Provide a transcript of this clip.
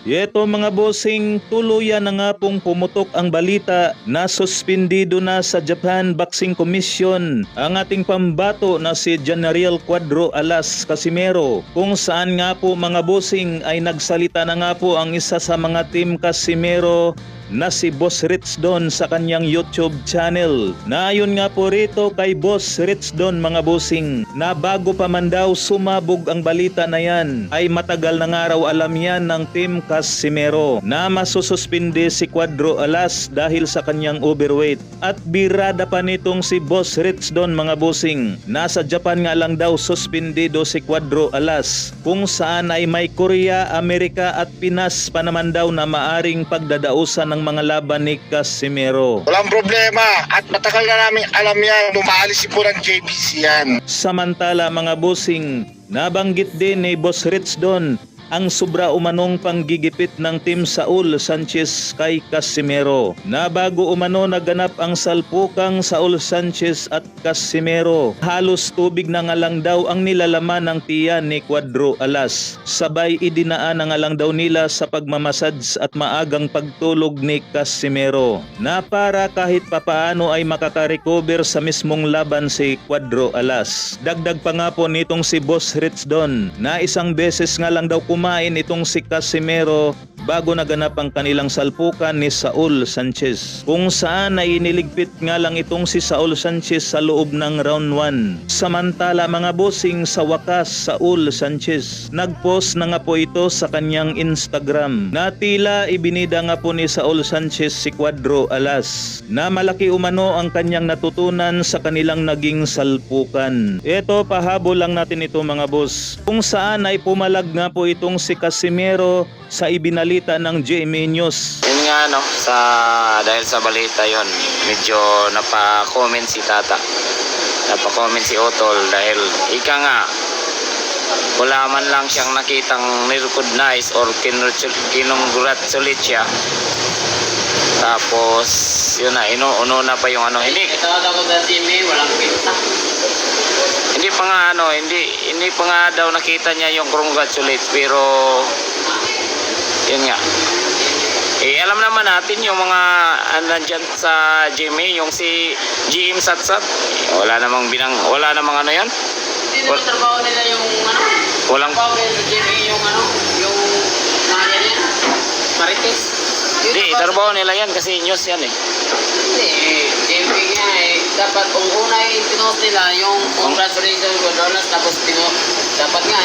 Ito mga bossing, tuluyan na nga pong pumutok ang balita na suspindido na sa Japan Boxing Commission ang ating pambato na si General Cuadro Alas Casimero, kung saan nga po mga bossing ay nagsalita na nga po ang isa sa mga team Casimero na si Boss Rich Don sa kanyang YouTube channel. Na ayon nga po rito kay Boss Rich Don mga bossing, na bago pa man daw sumabog ang balita na yan ay matagal na nga raw alam yan ng team Casimero na masususpindi si Cuadro Alas dahil sa kanyang overweight. At birada pa nitong si Boss Rich Don mga bossing, nasa Japan nga lang daw suspindido si Cuadro Alas, kung saan ay may Korea, Amerika at Pinas pa naman daw na maaring pagdadausan ng mga laban ni Casimero. Walang problema at matagal na namin alam yan, lumaalis po ng JBC yan. Samantala mga bossing, nabanggit din ni Boss Rich Don ang sobra umanong panggigipit ng Team Saul Sanchez kay Casimero, na bago umano naganap ang salpukang Saul Sanchez at Casimero, halos tubig na nga lang daw ang nilalaman ng tiyan ni Cuadro Alas. Sabay idinaan na nga lang daw nila sa pagmamasads at maagang pagtulog ni Casimero, na para kahit papaano ay makaka-recover sa mismong laban si Cuadro Alas. Dagdag pa nga po nitong si Boss Rich Don na isang beses nga lang daw kumain itong si Casimero bago naganap ang kanilang salpukan ni Saul Sanchez, kung saan ay iniligpit nga lang itong si Saul Sanchez sa loob ng round 1. Samantala mga bossing, sa wakas Saul Sanchez nagpost na nga po ito sa kanyang Instagram na tila ibinida nga po ni Saul Sanchez si Cuadro Alas na malaki umano ang kanyang natutunan sa kanilang naging salpukan. Ito, pahabol lang natin ito mga boss, kung saan ay pumalag nga po itong si Casimero sa ibinalita ng GMA News. Yun nga dahil sa balita yon, medyo napa-comment si Tata, napa-comment si Otol dahil ika nga wala man lang siyang nakitang ni-recognize or kinongratulate siya. Tapos yun na, inuuna pa yung ano, hindi pa nga hindi pa nga daw nakita niya yung congratulate, pero yun nga, alam naman natin yung mga nandyan sa GMA, yung si GM Satsat, wala namang ano yan. Hindi naman trabaho nila yung Walang trabaho nila sa GMA yung yung mga yan, Marites. Hindi, trabaho nila yan kasi news yan eh. Hindi, GMA nga dapat kung una pinost nila yung congratulations with dollars, tapos dapat nga